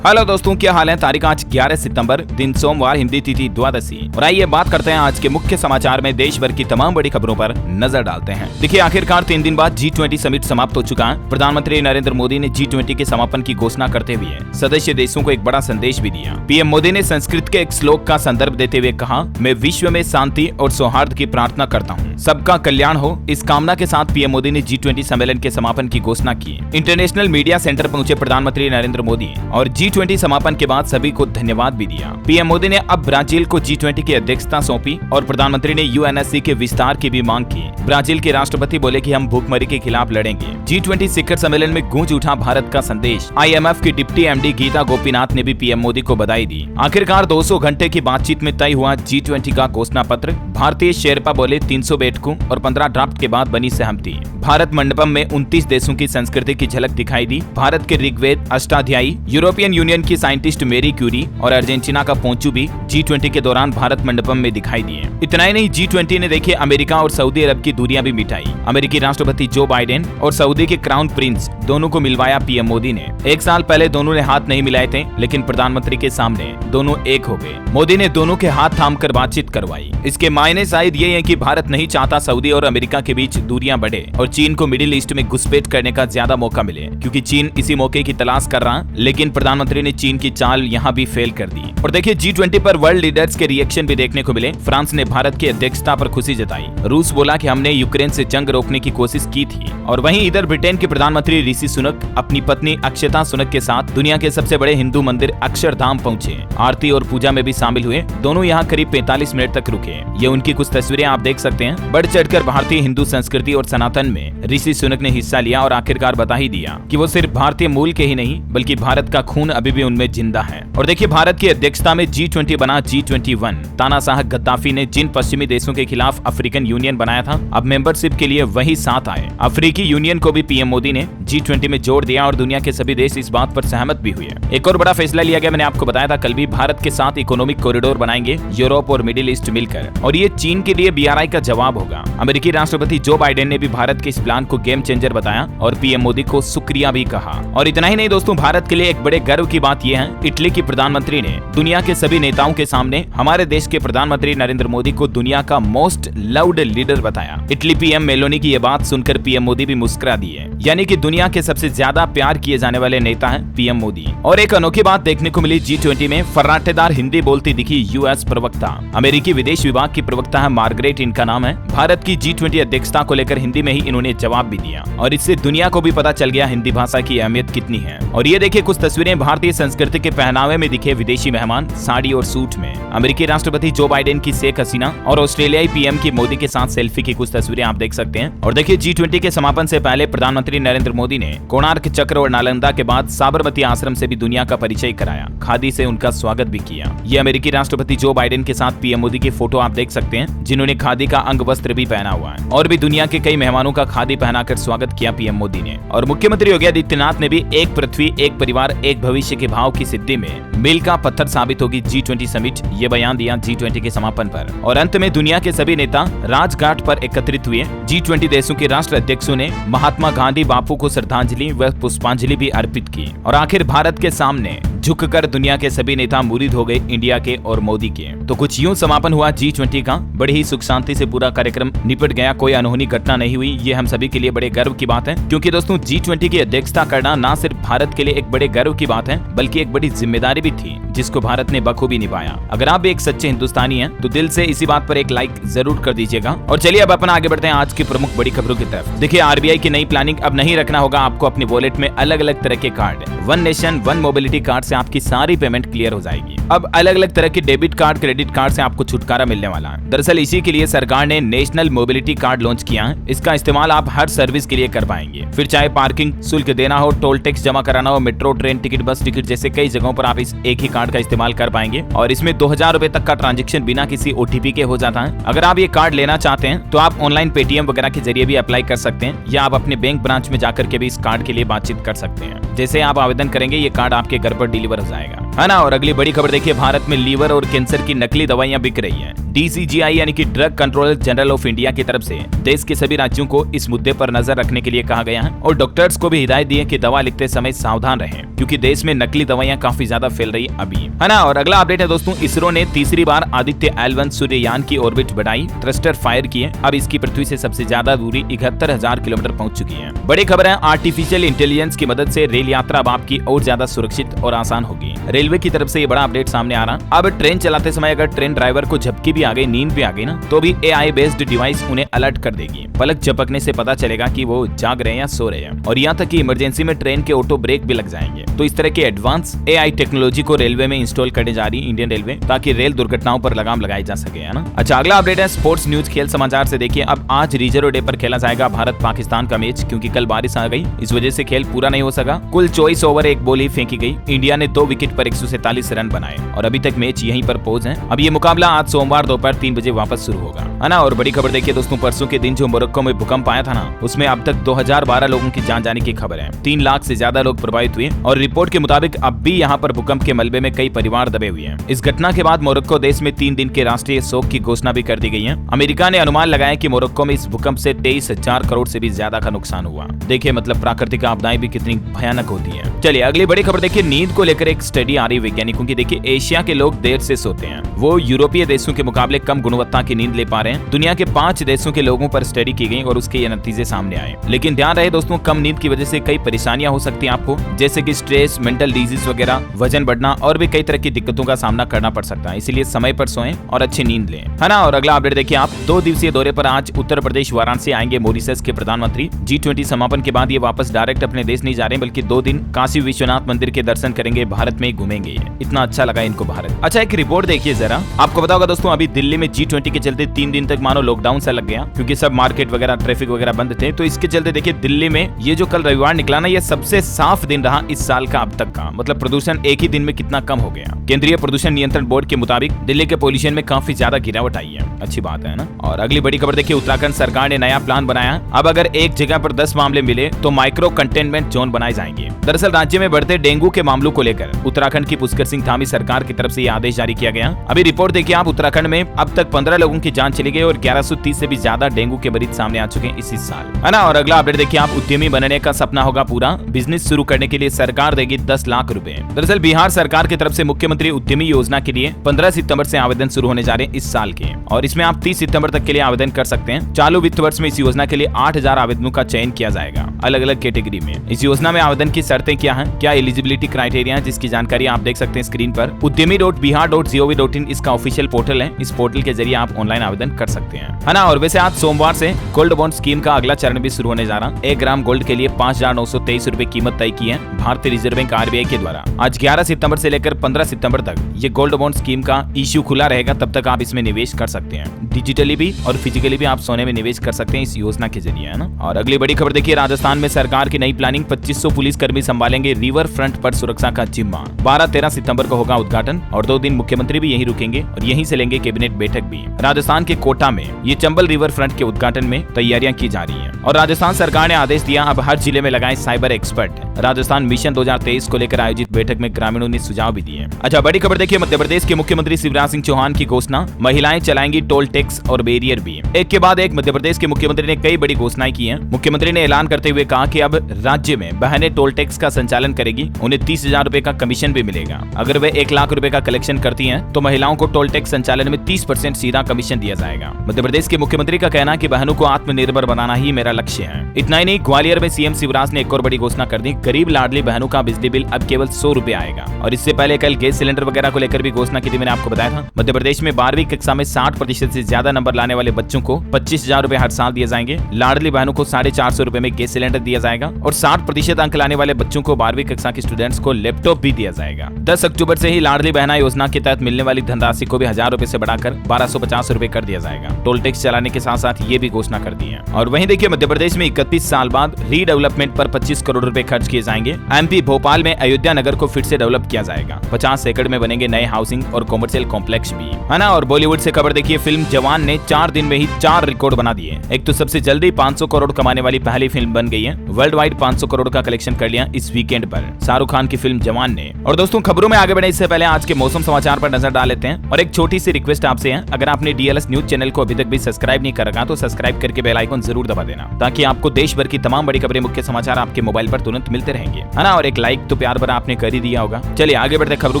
Hello दोस्तों, क्या हाल है। तारीख आज 11 सितंबर, दिन सोमवार, हिंदी तिथि द्वादशी। और आइए बात करते हैं आज के मुख्य समाचार में देश भर की तमाम बड़ी खबरों पर नजर डालते हैं। देखिए, आखिरकार 3 दिन बाद G20 समिट समाप्त हो चुका है। प्रधानमंत्री नरेंद्र मोदी ने G20 के समापन की घोषणा करते हुए सदस्य देशों को एक बड़ा संदेश भी दिया। पीएम मोदी ने संस्कृत के एक श्लोक का संदर्भ देते हुए कहा, मैं विश्व में शांति और सौहार्द की प्रार्थना करता हूँ, सबका कल्याण हो। इस कामना के साथ पीएम मोदी ने G20 सम्मेलन के समापन की घोषणा की। इंटरनेशनल मीडिया सेंटर पहुंचे प्रधानमंत्री नरेंद्र मोदी और G20 समापन के बाद सभी को धन्यवाद भी दिया। पीएम मोदी ने अब ब्राजील को G20 की अध्यक्षता सौंपी और प्रधानमंत्री ने UNSC के विस्तार की भी मांग की। ब्राजील के राष्ट्रपति बोले कि हम भूखमरी के खिलाफ लड़ेंगे। G20 शिखर सम्मेलन में गूंज उठा भारत का संदेश। IMF की डिप्टी MD गीता गोपीनाथ ने भी पीएम मोदी को बधाई दी। आखिरकार 200 घंटे की बातचीत में तय हुआ G20 का घोषणा पत्र। भारतीय शेरपा बोले 300 बैठकों और 15 ड्राफ्ट के बाद बनी सहमति। भारत मंडपम में 29 देशों की संस्कृति की झलक दिखाई दी। भारत के ऋग्वेद अष्टाध्यायी, यूरोपियन यूनियन की साइंटिस्ट मेरी क्यूरी और अर्जेंटीना का पोंचू भी G20 के दौरान भारत मंडपम में दिखाई दिए। इतना ही नहीं, G20 ने देखिए अमेरिका और सऊदी अरब की दूरियां भी मिटाई। अमेरिकी राष्ट्रपति जो बाइडेन और सऊदी के क्राउन प्रिंस दोनों को मिलवाया पीएम मोदी ने। 1 साल पहले दोनों ने हाथ नहीं मिलाए थे, लेकिन प्रधानमंत्री के सामने दोनों एक हो गए। मोदी ने दोनों के हाथ थामकर बातचीत करवाई। इसके मायने शायद ये है कि भारत नहीं चाहता सऊदी और अमेरिका के बीच दूरियां बढ़े और चीन को मिडिल ईस्ट में घुसपैठ करने का ज्यादा मौका मिले, क्योंकि चीन इसी मौके की तलाश कर रहा। लेकिन प्रधानमंत्री ने चीन की चाल यहाँ भी फेल कर दी। और देखिए, G20 पर वर्ल्ड लीडर्स के रिएक्शन भी देखने को मिले। फ्रांस ने भारत की अध्यक्षता पर खुशी जताई। रूस बोला कि हमने यूक्रेन से जंग रोकने की कोशिश की थी। और वहीं इधर ब्रिटेन के प्रधानमंत्री ऋषि सुनक अपनी पत्नी अक्षता सुनक के साथ दुनिया के सबसे बड़े हिंदू मंदिर अक्षरधाम पहुंचे। आरती और पूजा में भी शामिल हुए। दोनों यहाँ करीब 45 मिनट तक रुके। ये उनकी कुछ तस्वीरें आप देख सकते हैं। बढ़ चढ़कर भारतीय हिंदू संस्कृति और सनातन में ऋषि सुनक ने हिस्सा लिया और आखिरकार बता ही दिया कि वो सिर्फ भारतीय मूल के ही नहीं बल्कि भारत का खून अभी भी उनमें जिंदा है। और देखिए, भारत की अध्यक्षता में G20 बना G21। तानाशाह गद्दाफी ने जिन पश्चिमी देशों के खिलाफ अफ्रीकन यूनियन बनाया था, अब मेंबरशिप के लिए वही साथ आए। अफ्रीकी यूनियन को भी पीएम मोदी ने G20 में जोड़ दिया और दुनिया के सभी देश इस बात पर सहमत भी हुए। एक और बड़ा फैसला लिया गया, मैंने आपको बताया था कल भी, भारत के साथ इकोनॉमिक कॉरिडोर बनाएंगे यूरोप और मिडिल ईस्ट मिलकर, और ये चीन के लिए BRI का जवाब होगा। अमेरिकी राष्ट्रपति जो बाइडेन ने भी भारत के इस प्लान को गेम चेंजर बताया और पीएम मोदी को शुक्रिया भी कहा। और इतना ही नहीं दोस्तों, भारत के लिए एक बड़े गर्व की बात यह है, इटली की प्रधानमंत्री ने दुनिया के सभी नेताओं के सामने हमारे देश के प्रधानमंत्री नरेंद्र मोदी को दुनिया का मोस्ट लव्ड लीडर बताया। इटली पीएम मेलोनी की ये बात सुनकर पीएम मोदी भी मुस्कुरा दिए, यानी कि दुनिया के सबसे ज्यादा प्यार किए जाने वाले नेता हैं पीएम मोदी। और एक अनोखी बात देखने को मिली G20 में, फर्राटेदार हिंदी बोलती दिखी US प्रवक्ता। अमेरिकी विदेश विभाग की प्रवक्ता है मार्गरेट, इनका नाम है। भारत की G20 अध्यक्षता को लेकर हिंदी में ही इन्होंने जवाब भी दिया और इससे दुनिया को भी पता चल गया हिंदी भाषा की अहमियत कितनी है। और ये देखिए कुछ तस्वीरें भारतीय संस्कृति के पहनावे में दिखे विदेशी मेहमान साड़ी और सूट में। अमेरिकी राष्ट्रपति जो बाइडेन की शेख हसीना और ऑस्ट्रेलियाई पीएम की मोदी के साथ सेल्फी की कुछ तस्वीरें आप देख सकते हैं। और देखिए, G20 के समापन से पहले प्रधानमंत्री नरेंद्र मोदी ने कोणार्क चक्र और नालंदा के बाद साबरमती आश्रम से भी दुनिया का परिचय कराया। खादी से उनका स्वागत भी किया। ये अमेरिकी राष्ट्रपति जो बाइडेन के साथ पीएम मोदी की फोटो आप देख सकते हैं, जिन्होंने खादी का अंग वस्त्र भी पहना हुआ है। और भी दुनिया के कई मेहमानों का खादी पहनाकर स्वागत किया पीएम मोदी ने। और मुख्यमंत्री योगी आदित्यनाथ ने भी एक पृथ्वी एक परिवार एक भविष्य के भाव की सिद्धि में मील का पत्थर साबित होगी G20 समिट, ये बयान दिया G20 के समापन पर। और अंत में दुनिया के सभी नेता राजघाट पर एकत्रित हुए। G20 देशों के राष्ट्र अध्यक्षों ने महात्मा गांधी बापू को श्रद्धांजलि व पुष्पांजलि भी अर्पित की। और आखिर भारत के सामने झुककर दुनिया के सभी नेता मुरीद हो गए इंडिया के और मोदी के। तो कुछ यूं समापन हुआ G20 का। बड़ी ही सुख शांति से पूरा कार्यक्रम निपट गया, कोई अनहोनी घटना नहीं हुई। ये हम सभी के लिए बड़े गर्व की बात है, क्योंकि दोस्तों G20 की अध्यक्षता करना न सिर्फ भारत के लिए एक बड़े गर्व की बात है, बल्कि एक बड़ी जिम्मेदारी भी थी, जिसको भारत ने बखूबी निभाया। अगर आप भी एक सच्चे हिंदुस्तानी हैं, तो दिल से इसी बात पर एक लाइक जरूर कर दीजिएगा। और चलिए अब अपना आगे बढ़ते हैं आज की प्रमुख बड़ी खबरों की तरफ। देखिए, RBI की नई प्लानिंग, अब नहीं रखना होगा आपको अपनी वॉलेट में अलग अलग तरह के card. One nation one mobility card से आपकी सारी पेमेंट क्लियर हो जाएगी। अब अलग अलग तरह के डेबिट कार्ड, क्रेडिट कार्ड से आपको छुटकारा मिलने वाला है। दरअसल इसी के लिए सरकार ने नेशनल मोबिलिटी कार्ड लॉन्च किया है। इसका इस्तेमाल आप हर सर्विस के लिए कर पाएंगे, फिर चाहे पार्किंग शुल्क देना हो, टोल टैक्स जमा कराना हो, मेट्रो, ट्रेन टिकट, बस टिकट जैसे कई जगहों पर आप इस एक ही कार्ड का इस्तेमाल कर पाएंगे। और इसमें 2000 रुपए तक का ट्रांजेक्शन बिना किसी OTP के हो जाता है। अगर आप ये कार्ड लेना चाहते हैं तो आप ऑनलाइन पेटीएम वगैरह के जरिए भी अप्लाई कर सकते हैं, या आप अपने बैंक ब्रांच में जाकर के भी इस कार्ड के लिए बातचीत कर सकते हैं। जैसे आप आवेदन करेंगे, ये कार्ड आपके घर पर डिलीवर हो जाएगा, है ना। और अगली बड़ी खबर देखिए, भारत में लीवर और कैंसर की नकली दवाइयां बिक रही हैं। DCGI यानी कि drug controller general of India की तरफ से देश के सभी राज्यों को इस मुद्दे पर नजर रखने के लिए कहा गया है और डॉक्टर्स को भी हिदायत दी है कि दवा लिखते समय सावधान रहें, क्योंकि देश में नकली दवाइयां काफी ज्यादा फैल रही अभी, है ना। और अगला अपडेट है दोस्तों, इसरो ने तीसरी बार आदित्य L1 सूर्ययान की ऑर्बिट बढ़ाई, थ्रस्टर फायर किए। अब इसकी पृथ्वी से सबसे ज्यादा दूरी 71,000 किलोमीटर पहुंच चुकी है। बड़ी खबर है, आर्टिफिशियल इंटेलिजेंस की मदद से रेल यात्रा अब आपकी और ज्यादा सुरक्षित और आसान होगी। रेलवे की तरफ से ये बड़ा अपडेट सामने आ रहा। अब ट्रेन चलाते समय अगर ट्रेन ड्राइवर को झपकी भी आ गई, नींद भी आ गई ना, तो भी AI बेस्ड डिवाइस उन्हें अलर्ट कर देगी। पलक झपकने से पता चलेगा कि वो जाग रहे हैं या सो रहे हैं, और यहाँ तक कि इमरजेंसी में ट्रेन के ऑटो ब्रेक भी लग जाएंगे। तो इस तरह के एडवांस AI टेक्नोलॉजी को रेलवे में इंस्टॉल करने जा रही इंडियन रेलवे, ताकि रेल दुर्घटनाओं पर लगाम लगाई जा सके, है ना। अच्छा, अगला अपडेट है स्पोर्ट्स न्यूज खेल समाचार से। देखिए, अब आज रिजर्व डे पर खेला जाएगा भारत पाकिस्तान का मैच, क्योंकि कल बारिश आ गई, इस वजह से खेल पूरा नहीं हो सका। कुल 24 ओवर एक बॉल ही फेंकी गई। इंडिया ने 2 विकेट पर 147 रन बनाए और अभी तक मैच यहीं पर पहुंच है। अब ये मुकाबला आज सोमवार दोपहर 3 बजे वापस शुरू होगा, है ना। और बड़ी खबर देखिए दोस्तों, परसों के दिन जो मोरक्को में भूकंप आया था ना, उसमें अब तक 2012 लोगों की जान जाने की खबर है। 3 लाख से ज्यादा लोग प्रभावित हुए और रिपोर्ट के मुताबिक अब भी यहाँ पर भूकंप के मलबे में कई परिवार दबे हुए हैं। इस घटना के बाद मोरक्को देश में 3 दिन के राष्ट्रीय शोक की घोषणा भी कर दी गई है। अमेरिका ने अनुमान लगाया कि मोरक्को में इस भूकंप से 23,000 करोड़ से भी ज्यादा का नुकसान हुआ। देखिए, मतलब प्राकृतिक आपदाएं भी कितनी भयानक होती है। चलिए अगली बड़ी खबर देखिए, नींद को लेकर एक स्टडी आ रही वैज्ञानिकों की। देखिए, एशिया के लोग देर से सोते हैं, वो यूरोपीय देशों के मुकाबले कम गुणवत्ता की नींद ले पा रहे हैं। दुनिया के 5 देशों के लोगों पर स्टडी की गई और उसके ये नतीजे सामने आए। लेकिन ध्यान रहे दोस्तों, कम नींद की वजह से कई परेशानियां हो सकती हैं आपको, जैसे कि स्ट्रेस, मेंटल डिजीज वगैरह, वजन बढ़ना और भी कई तरह की दिक्कतों का सामना करना पड़ सकता है। इसलिए समय पर सोएं और अच्छी नींद लें, है ना। और अगला अपडेट देखिए, आप 2 दिवसीय दौरे पर आज उत्तर प्रदेश वाराणसी आएंगे मॉरिशस के प्रधानमंत्री। G20 समापन के बाद ये वापस डायरेक्ट अपने देश नहीं जा रहे, बल्कि 2 दिन काशी विश्वनाथ मंदिर के दर्शन करेंगे, भारत में घूमेंगे। इतना अच्छा लगा इनको भारत। अच्छा, एक रिपोर्ट देखिए जरा, आपको पता होगा दोस्तों, अभी दिल्ली में G20 के चलते 3 दिन तक मानो लॉकडाउन सा लग गया, क्योंकि सब मार्केट वगैरह, ट्रैफिक वगैरह बंद थे। तो इसके चलते देखिए, दिल्ली में ये जो कल रविवार निकला ना, ये सबसे साफ दिन रहा इस साल का अब तक का। मतलब प्रदूषण एक ही दिन में कितना कम हो गया। केंद्रीय प्रदूषण नियंत्रण बोर्ड के मुताबिक दिल्ली के पोल्यूशन में काफी ज्यादा गिरावट आई है। अच्छी बात है ना। और अगली बड़ी खबर देखिए, उत्तराखंड सरकार ने नया प्लान बनाया। अब अगर एक जगह पर 10 मामले मिले तो माइक्रो कंटेनमेंट जोन बनाए जाएंगे। दरअसल राज्य में बढ़ते डेंगू के मामलों को लेकर उत्तराखंड की पुष्कर सिंह धामी सरकार की तरफ से यह आदेश जारी किया गया। अभी रिपोर्ट देखिए आप, उत्तराखंड में अब तक 15 लोगों की जान चली गई और 1130 से भी ज्यादा डेंगू के मरीज सामने आ चुके हैं इसी साल, है ना। और अगला अपडेट देखिए आप, उद्यमी बनने का सपना होगा पूरा। बिजनेस शुरू करने के लिए सरकार देगी 10 लाख रुपए। दरअसल बिहार सरकार की तरफ से मुख्यमंत्री उद्यमी योजना के लिए 15 सितंबर से आवेदन शुरू होने जा रहे हैं इस साल के, और इसमें आप 30 सितंबर तक के लिए आवेदन कर सकते हैं। चालू वित्त वर्ष में इस योजना के लिए 8000 आवेदनों का चयन किया जाएगा अलग अलग कैटेगरी में। इस योजना में आवेदन की शर्तें क्या हैं, क्या एलिजिबिलिटी क्राइटेरिया है, जिसकी जानकारी आप देख सकते हैं स्क्रीन पर। udyami.bihar.gov.in इसका ऑफिशियल पोर्टल है। इस पोर्टल के जरिए आप ऑनलाइन आवेदन कर सकते हैं, है ना। और वैसे आज सोमवार से गोल्ड बॉन्ड स्कीम का अगला चरण भी शुरू होने जा रहा। 1 ग्राम गोल्ड के लिए 5,923 रुपए कीमत तय की है भारतीय रिजर्व बैंक RBI के द्वारा। आज 11 सितंबर से लेकर 15 सितंबर तक ये गोल्ड बॉन्ड स्कीम का इश्यू खुला रहेगा, तब तक आप इसमें निवेश कर सकते हैं। डिजिटली भी और फिजिकली भी आप सोने में निवेश कर सकते हैं इस योजना के जरिए, है ना। और अगली बड़ी खबर देखिए, राजस्थान में सरकार की नई प्लानिंग, 2500 पुलिस कर्मी संभालेंगे रिवर फ्रंट पर सुरक्षा का जिम्मा। 12-13 सितंबर को होगा उद्घाटन और 2 दिन मुख्यमंत्री भी यहीं रुकेंगे और यहीं से लेंगे कैबिनेट बैठक भी। राजस्थान के कोटा में ये चंबल रिवर फ्रंट के उद्घाटन में तैयारियां की जा रही है। और राजस्थान सरकार ने आदेश दिया, अब हर जिले में लगाए साइबर एक्सपर्ट। राजस्थान मिशन 2023 को लेकर आयोजित बैठक में ग्रामीणों ने सुझाव भी दिए। अच्छा, बड़ी खबर देखिए, मध्य प्रदेश के मुख्यमंत्री शिवराज सिंह चौहान की घोषणा, महिलाएं चलाएंगी टोल टैक्स और बैरियर भी। एक के बाद एक मध्य प्रदेश के मुख्यमंत्री ने कई बड़ी घोषणाएं की हैं। मुख्यमंत्री ने ऐलान करते हुए कहा कि अब राज्य में बहनें टोल टैक्स का संचालन करेगी, उन्हें 30,000 रुपए का कमीशन भी मिलेगा। अगर वे 1 लाख रुपए का कलेक्शन करती हैं तो महिलाओं को टोल टैक्स संचालन में 30% सीधा कमीशन दिया जाएगा। मध्य प्रदेश के मुख्यमंत्री का कहना है कि बहनों को आत्मनिर्भर बनाना ही मेरा लक्ष्य है। इतना ही नहीं, ग्वालियर में सीएम शिवराज ने एक और बड़ी घोषणा कर दी, गरीब लाडली बहनों का बिजली बिल अब केवल 100 रुपए आएगा। और इससे पहले कल गैस सिलेंडर वगैरह को लेकर भी घोषणा की थी, मैंने आपको बताया था। मध्य प्रदेश में 12वीं कक्षा में 60% से ज्यादा नंबर लाने वाले बच्चों को 25,000 रुपए हर साल दिए जाएंगे। लाडली बहनों को 450 रुपए में गैस सिलेंडर दिया जाएगा और 60% अंक लाने वाले बच्चों को 12वीं कक्षा के स्टूडेंट्स को लैपटॉप भी दिया जाएगा। 10 अक्टूबर से ही लाडली बहना योजना के तहत मिलने वाली धनराशि को भी 1000 रुपए से बढ़ाकर 1250 रुपए कर दिया जाएगा। टोल टैक्स चलाने के साथ साथ ये भी घोषणा कर दी है। और वहीं देखिए, मध्य प्रदेश में 31 साल बाद रीडेवलपमेंट पर 25 करोड़ रुपए खर्च किए जाएंगे। MP भोपाल में अयोध्या नगर को फिर से डेवलप किया जाएगा। 50 एकड़ में बनेंगे नए हाउसिंग और कॉमर्शियल कॉम्प्लेक्स भी, है ना। और बॉलीवुड से खबर देखिए, फिल्म जवान ने 4 दिन में ही 4 रिकॉर्ड बना दिए। एक तो सबसे जल्दी 500 करोड़ कमाने वाली पहली फिल्म बन गई है। वर्ल्ड वाइड 500 करोड़ का कलेक्शन कर लिया इस वीकेंड पर शाहरुख खान की फिल्म जवान ने। और दोस्तों, खबरों में आगे बढ़े इससे पहले आज के मौसम समाचार पर नजर डाल लेते हैं। और एक छोटी सी रिक्वेस्ट आपसे है, अगर आपने DLS न्यूज चैनल को अभी तक भी सब्सक्राइब नहीं कर रखा तो सब्सक्राइब करके बेल आइकन जरूर दबा देना, ताकि आपको देश भर की तमाम बड़ी खबरें, मुख्य समाचार आपके मोबाइल पर तुरंत मिलते रहेंगे, है ना। और एक लाइक तो प्यार भरा आपने कर ही दिया होगा। चलिए आगे बढ़ते खबरों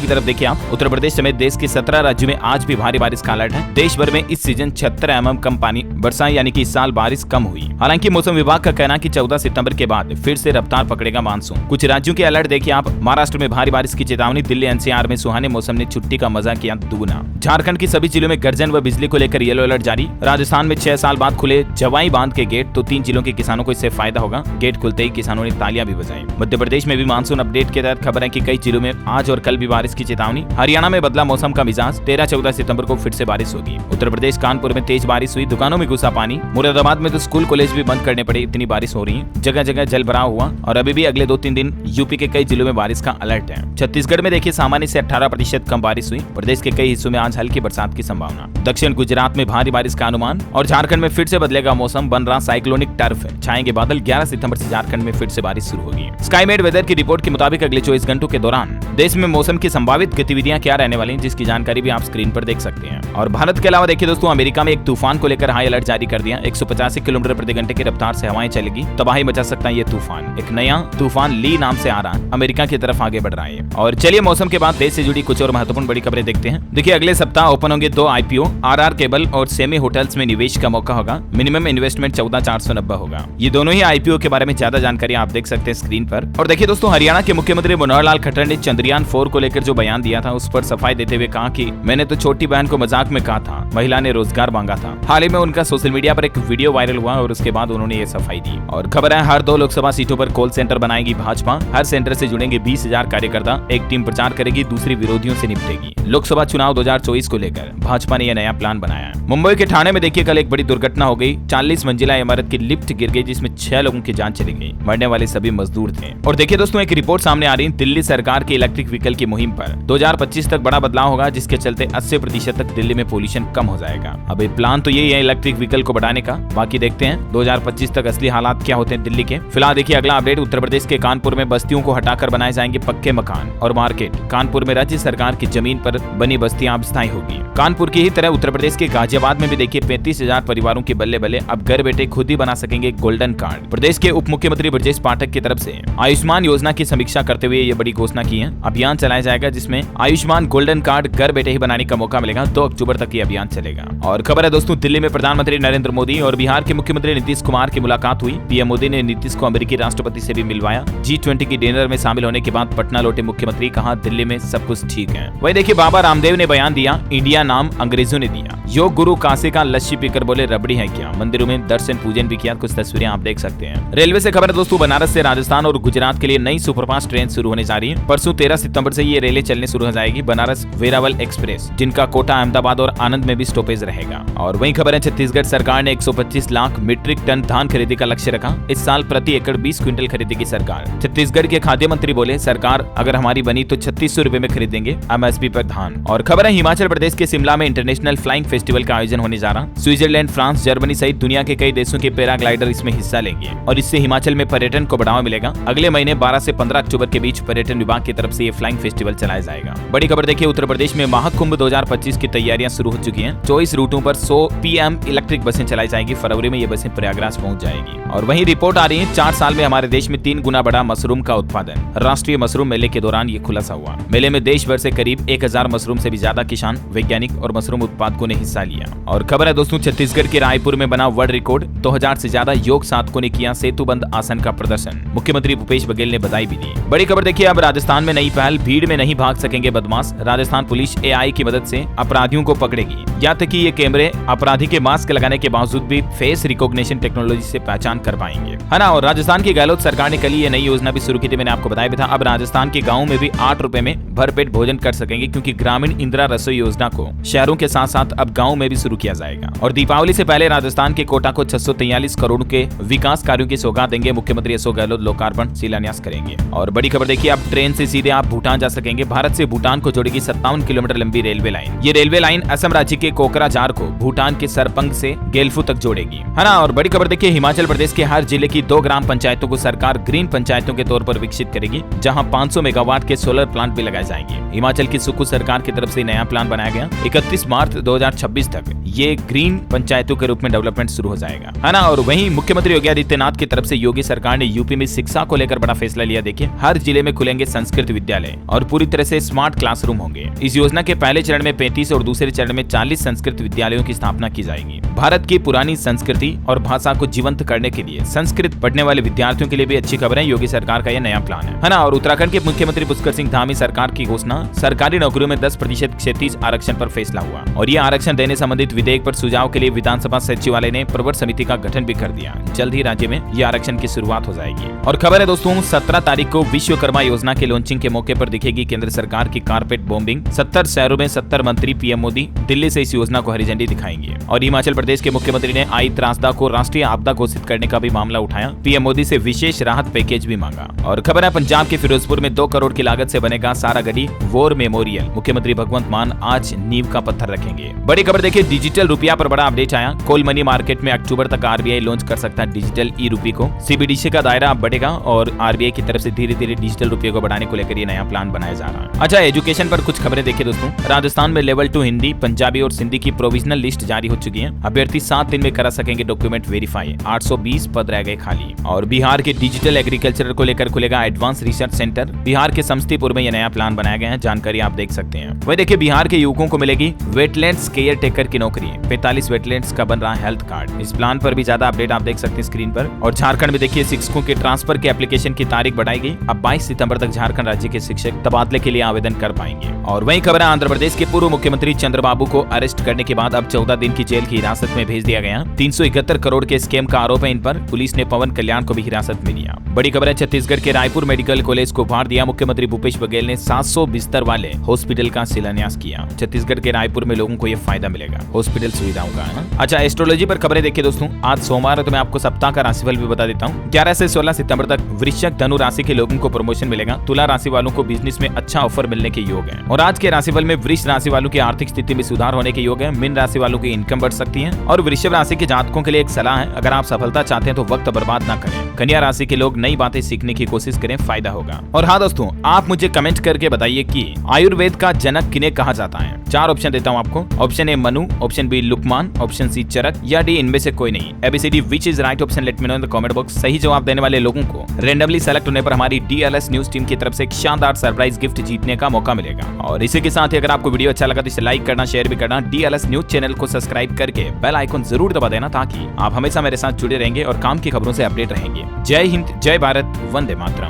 की तरफ। देखिए आप, उत्तर प्रदेश समेत देश के 17 राज्यों में आज भी भारी बारिश का अलर्ट है। देश भर में इस सीजन 76 mm कम पानी बरसा, यानी कि इस साल बारिश कम हुई। हालांकि मौसम विभाग का कहना है कि 14 सितंबर के बाद फिर से रफ्तार पकड़ेगा मानसून। कुछ राज्यों के अलर्ट देखिए आप। महाराष्ट्र में भारी बारिश की चेतावनी, दिल्ली NCR में सुहाने मौसम ने छुट्टी का मजा किया दुगना। झारखंड के सभी जिलों में गर्जन व बिजली को लेकर येलो अलर्ट जारी। राजस्थान में 6 साल बाद खुले जवाई बांध के गेट, तो 3 जिलों के किसानों को इससे फायदा होगा। गेट खुलते ही किसानों ने तालियां भी बजाई। मध्य प्रदेश में भी मानसून अपडेट के तहत खबर है कि कई जिलों में आज और कल भी बारिश की चेतावनी। हरियाणा में बदला मौसम का मिजाज, 13-14 सितंबर को फिर से बारिश होगी। उत्तर प्रदेश कानपुर में तेज बारिश हुई, दुकानों में घुसा पानी। मुरादाबाद में तो स्कूल कॉलेज भी बंद करने पड़े, इतनी बारिश हो रही है। जगह जगह जल भराव हुआ। और अभी भी अगले 2-3 दिन यूपी के कई जिलों में बारिश का अलर्ट है। छत्तीसगढ़ में देखिए सामान्य से 18% कम बारिश हुई। प्रदेश के कई हिस्सों में आज हल्की बरसात की संभावना। दक्षिण गुजरात में भारी बारिश का अनुमान। और झारखंड में फिर से बदलेगा मौसम, बन रहा साइक्लोनिक टर्फ, छाएंगे बादल। 11 सितंबर से झारखंड में फिर से बारिश शुरू होगी। स्काईमेट वेदर की रिपोर्ट के मुताबिक अगले 24 घंटों के दौरान देश में मौसम की संभावित गतिविधियां क्या रहने वाली हैं, जिसकी जानकारी भी आप स्क्रीन पर देख सकते हैं। और भारत के अलावा देखिए दोस्तों, अमेरिका में एक तूफान को लेकर हाई अलर्ट जारी कर दिया। 185 किलोमीटर प्रति घंटे की रफ्तार से हवाएं चलेगी, तबाही मचा सकता है ये तूफान। एक नया तूफान ली नाम से आ रहा है, अमेरिका की तरफ आगे बढ़ रहा है। और चलिए मौसम के बाद देश से जुड़ी कुछ और महत्वपूर्ण बड़ी खबरें देखते हैं। देखिए अगले सप्ताह ओपन होंगे 2 IPO। RR केबल और सेमी होटल्स में निवेश का मौका होगा। मिनिमम इन्वेस्टमेंट 14,490 होगा। ये दोनों ही IPO के बारे में ज्यादा जानकारी आप देख सकते हैं स्क्रीन पर। और देखिए दोस्तों, हरियाणा के मुख्यमंत्री मनोहर लाल खट्टर ने चंद्रयान 4 को लेकर जो बयान दिया था, उस पर सफाई देते हुए कहा कि मैंने तो छोटी बहन को मजाक में कहा था, महिला ने रोजगार मांगा था। हाल ही में उनका सोशल मीडिया पर एक वीडियो वायरल हुआ और उसके बाद उन्होंने ये सफाई दी। और खबर है, हर 2 लोकसभा सीटों पर कॉल सेंटर बनाएगी भाजपा। हर सेंटर से जुड़ेंगे 20,000 कार्यकर्ता। एक टीम प्रचार करेगी, दूसरी विरोधियों से निपटेगी। लोकसभा चुनाव 2024 को लेकर भाजपा ने यह नया प्लान बनाया है। मुंबई के ठाणे में देखिए कल एक बड़ी दुर्घटना हो गई। 40 मंजिला इमारत की लिफ्ट गिर गई, जिसमें 6 लोगों की जान चली गई। मरने वाले सभी मजदूर थे। और देखिए दोस्तों, एक रिपोर्ट सामने आ रही है दिल्ली सरकार की इलेक्ट्रिक व्हीकल की मुहिम पर। 2025 तक बड़ा बदलाव होगा, जिसके चलते 80% तक दिल्ली में पोल्यूशन कम हो जाएगा। अब प्लान तो यही है इलेक्ट्रिक व्हीकल को बढ़ाने का। बाकी देखते हैं 2025 तक असली हालात क्या होते हैं दिल्ली के। फिलहाल देखिए अगला अपडेट, उत्तर प्रदेश के कानपुर में बस्तियों को हटाकर बनाए जाएंगे पक्के मकान और मार्केट। कानपुर में राज्य सरकार की जमीन पर बनी बस्तियां अब स्थायी होगी। कानपुर की ही तरह उत्तर प्रदेश के गाजियाबाद में भी देखिए 35,000 परिवारों के बल्ले बल्ले अब घर बैठे खुद ही बना सकेंगे गोल्डन कार्ड। प्रदेश के उप मुख्यमंत्री ब्रजेश पाठक की तरफ से आयुष्मान योजना की समीक्षा करते हुए ये बड़ी घोषणा की है। अभियान चलाया जाएगा, जिसमें आयुष्मान गोल्डन कार्ड घर बैठे ही बनाने का मौका मिलेगा। 2 अक्टूबर तक ये अभियान चलेगा। और खबर है दोस्तों, दिल्ली में प्रधानमंत्री नरेंद्र मोदी और बिहार के मुख्यमंत्री नीतीश कुमार की मुलाकात हुई। पीएम मोदी ने नीतीश को अमेरिकी राष्ट्रपति से भी मिलवाया। G20 की डिनर में शामिल होने के बाद पटना लौटे मुख्यमंत्री, कहा दिल्ली में सब कुछ ठीक है। वही देखिए बाबा रामदेव ने बयान दिया, इंडिया नाम अंग्रेजों ने दिया। योग गुरु काशी का लस्सी पीकर बोले रबड़ी है क्या। मंदिरों में दर्शन पूजन भी किया। कुछ तस्वीरें आप देख सकते हैं। रेलवे से खबर है दोस्तों, बनारस से राजस्थान और गुजरात के लिए नई सुपरफास्ट ट्रेन शुरू होने जा रही है। परसों 13 सितंबर से ये रेलें चलने शुरू हो जाएगी। बनारस वेरावल एक्सप्रेस, जिनका कोटा अहमदाबाद और आनंद में भी स्टॉपेज रहेगा। और वही खबर है, छत्तीसगढ़ सरकार ने 125 लाख मीट्रिक टन धान खरीदी का लक्ष्य रखा। इस साल प्रति एकड़ 20 क्विंटल खरीदेगी सरकार। छत्तीसगढ़ के खाद्य मंत्री बोले, सरकार अगर हमारी बनी तो 3600 रुपए में खरीदेंगे MSP पर धान। और खबर है, हिमाचल प्रदेश के शिमला में इंटरनेशनल फ्लाइंग फेस्टिवल का आयोजन होने जा रहा। स्विट्जरलैंड, फ्रांस, जर्मनी सहित दुनिया के कई देशों के पैराग्लाइडर इसमें हिस्सा लेंगे और इससे हिमाचल में पर्यटन को बढ़ावा मिलेगा। अगले महीने 12 से 15 अक्टूबर के बीच पर्यटन विभाग की तरफ से ये फ्लाइंग फेस्टिवल चलाया जाएगा। बड़ी खबर देखिए, उत्तर प्रदेश में महाकुंभ 2025 की तैयारियां शुरू हो चुकी हैं। 24 रूटों पर 100 PM इलेक्ट्रिक बसें चलाई जाएगी। फरवरी में ये बसें प्रयागराज पहुंच जाएगी। और वहीं रिपोर्ट आ रही है, 4 साल में हमारे देश में 3 गुना बढ़ा मशरूम का उत्पादन। राष्ट्रीय मशरूम मेले के दौरान ये खुलासा हुआ। मेले में देश भर से करीब 1000 मशरूम से भी ज्यादा किसान, वैज्ञानिक और मशरूम उत्पादकों ने हिस्सा लिया। और खबर है दोस्तों, छत्तीसगढ़ के रायपुर में बना वर्ल्ड रिकॉर्ड। 2000 से ज्यादा योग साधकों ने किया सेतुबंद आसन का प्रदर्शन। मुख्यमंत्री भूपेश बघेल ने बधाई भी दी। बड़ी खबर देखिए, अब राजस्थान में नई पहल, भीड़ में नहीं भाग सकेंगे बदमाश। राजस्थान पुलिस AI की मदद से अपराधियों को पकड़ेगी। या तक कि ये कैमरे अपराधी के मास्क लगाने के बावजूद भी फेस रिकॉग्निशन टेक्नोलॉजी से पहचान कर पाएंगे, है ना। और राजस्थान की गहलोत सरकार ने कल ये नई योजना भी शुरू की थी, मैंने आपको बताया भी था। अब राजस्थान के गाँव में भी 8 रुपए में भरपेट भोजन कर सकेंगे, क्योंकि ग्रामीण इंदिरा रसोई योजना को शहरों के साथ साथ अब गाँव में भी शुरू किया जाएगा। और दीपावली से पहले राजस्थान के कोटा को 643 करोड़ के विकास कार्यों की सौगात देंगे मुख्यमंत्री अशोक गहलोत। लोकार्पण लोकार्पण शिलान्यास करेंगे। और बड़ी खबर देखिए, अब ट्रेन से सीधे आप भूटान जा सकेंगे। भारत से भूटान को जोड़ेगी 57 किलोमीटर लंबी रेलवे लाइन। ये रेलवे लाइन असम राज्य के कोकराझार को भूटान के सरपंग से गेल्फू तक जोड़ेगी, है ना। और बड़ी खबर देखिए, हिमाचल प्रदेश के हर जिले की 2 ग्राम पंचायतों को सरकार ग्रीन पंचायतों के तौर पर विकसित करेगी, जहां 500 मेगावाट के सोलर प्लांट भी लगाए जाएंगे। हिमाचल की सुक्खू सरकार की तरफ से नया प्लान बनाया गया। 31 मार्च 2026 तक ये ग्रीन पंचायतों के रूप में डेवलपमेंट शुरू हो जाएगा, है ना। और वहीं मुख्यमंत्री योगी आदित्यनाथ की तरफ से योगी सरकार ने यूपी में शिक्षा को लेकर बड़ा फैसला लिया। देखिए, हर जिले में खुलेंगे संस्कृत विद्यालय और पूरी तरह से स्मार्ट क्लासरूम होंगे। इस योजना के पहले चरण में 35 और दूसरे चरण में 40 संस्कृत विद्यालयों की स्थापना की जाएगी। भारत की पुरानी संस्कृति और भाषा को जीवंत करने के लिए संस्कृत पढ़ने वाले विद्यार्थियों के लिए भी अच्छी खबर है। योगी सरकार का यह नया प्लान है ना। और उत्तराखंड के मुख्यमंत्री पुष्कर सिंह धामी सरकार की घोषणा, सरकारी नौकरियों में 10% क्षैतिज आरक्षण पर फैसला हुआ। और यह आरक्षण देने संबंधित विधेयक पर सुझाव के लिए विधानसभा सचिवालय ने प्रवर समिति का गठन भी कर दिया। जल्द ही राज्य में यह आरक्षण की शुरुआत हो जाएगी। और खबर है दोस्तों, 17 तारीख को विश्वकर्मा योजना के लॉन्चिंग के मौके पर दिखेगी केंद्र सरकार की कारपेट बॉम्बिंग। 70 शहरों में 70 मंत्री पीएम मोदी दिल्ली से इस योजना को हरी झंडी दिखाएंगे। और हिमाचल प्रदेश के मुख्यमंत्री ने आई त्रासदा को राष्ट्रीय आपदा घोषित करने का भी मामला उठाया। पीएम मोदी से विशेष राहत पैकेज भी मांगा। और खबर है, पंजाब के फिरोजपुर में 2 करोड़ की लागत से बनेगा सारागढ़ी वॉर मेमोरियल। मुख्यमंत्री भगवंत मान आज नींव का पत्थर रखेंगे। बड़ी खबर देखिए, डिजिटल रुपया पर बड़ा अपडेट आया। कोल मनी मार्केट में अक्टूबर तक आरबीआई लॉन्च कर सकता है डिजिटल ई रूपी को। सीबीडीसी का दायरा अब बढ़ेगा और आरबीआई की तरफ से धीरे धीरे डिजिटल रुपये को बढ़ाने को लेकर ये नया प्लान बनाया जा रहा है। अच्छा, एजुकेशन पर कुछ खबरें देखिए दोस्तों। राजस्थान में लेवल 2 हिंदी, पंजाबी और सिंधी की प्रोविजनल लिस्ट जारी हो चुकी है। अभ्यर्थी 7 दिन में करा सकेंगे डॉक्यूमेंट वेरीफाई। 820 पद रह गए खाली। और बिहार के डिजिटल एग्रीकल्चर को लेकर खुलेगा एडवांस रिसर्च सेंटर। बिहार के समस्तीपुर में यह नया प्लान बनाया गया है, जानकारी आप देख सकते हैं। वही देखिए, बिहार के युवकों को मिलेगी वेटलैंड्स केयर टेकर की नौकरी। 45 वेटलैंड्स का बन रहा है हेल्थ कार्ड। इस प्लान पर भी ज्यादा अपडेट आप देख सकते हैं स्क्रीन पर। और झारखंड में देखिए, शिक्षकों के ट्रांसफर के एप्लीकेशन की तारीख बढ़ाई गई। अब 22 सितंबर तक झारखंड राज्य के शिक्षक तबादले के लिए आवेदन कर पाएंगे। और वही खबर है, आंध्र प्रदेश के पूर्व मुख्यमंत्री चंद्रबाबू को अरेस्ट करने के बाद अब 14 दिन की जेल की हिरासत में भेज दिया गया। 371 करोड़ के स्कैम का आरोप है इन पर। पुलिस ने पवन कल्याण को भी हिरासत में लिया। बड़ी खबर है, छत्तीसगढ़ के रायपुर मेडिकल कॉलेज को उभार दिया। मुख्यमंत्री भूपेश बघेल ने 700 बिस्तर वाले हॉस्पिटल का शिलान्यास किया। छत्तीसगढ़ के रायपुर में लोगों को यह फायदा मिलेगा हॉस्पिटल सुविधाओं का, है ना। अच्छा, एस्ट्रोलॉजी पर खबरें देखिए दोस्तों। आज सोमवार है तो मैं आपको सप्ताह का राशिफल भी बता देता हूँ। 11 से 16 सितंबर तक वृश्चिक धनु राशि के लोगों को प्रमोशन मिलेगा। तुला राशि वालों को बिजनेस में अच्छा ऑफर मिलने के योग है। और आज के राशिफल में वृष राशि वालों की आर्थिक स्थिति में सुधार होने के योग है। मीन राशि वालों की इनकम बढ़ सकती है। और वृषभ राशि के जातकों के लिए एक सलाह है, अगर आप सफलता चाहते हैं तो वक्त बर्बाद ना करें। कन्या राशि के लोग नई बातें सीखने की कोशिश करें, फायदा होगा। और हाँ दोस्तों, आप मुझे कमेंट करके बताइए कि आयुर्वेद का जनक किन्हें कहा जाता है। 4 ऑप्शन देता हूँ आपको। Option A Manu, option B Luqman, option C Charak या डी इनमें से कोई नहीं। A B C D which is right option, let me know in the comment box. सही जवाब देने वाले लोगों को रेंडमली सेलेक्ट होने पर हमारी डीएलएस न्यूज टीम की तरफ से एक शानदार सरप्राइज गिफ्ट जीतने का मौका मिलेगा। और इसी के साथ ही अगर आपको वीडियो अच्छा लगा तो इसे लाइक करना, शेयर भी करना। डीएलएस न्यूज चैनल को सब्सक्राइब करके बेल आइकन जरूर दबा देना, ताकि आप हमेशा मेरे साथ जुड़े रहेंगे और काम की खबरों से अपडेट रहेंगे। जय हिंद, जय भारत, वंदे मातरम।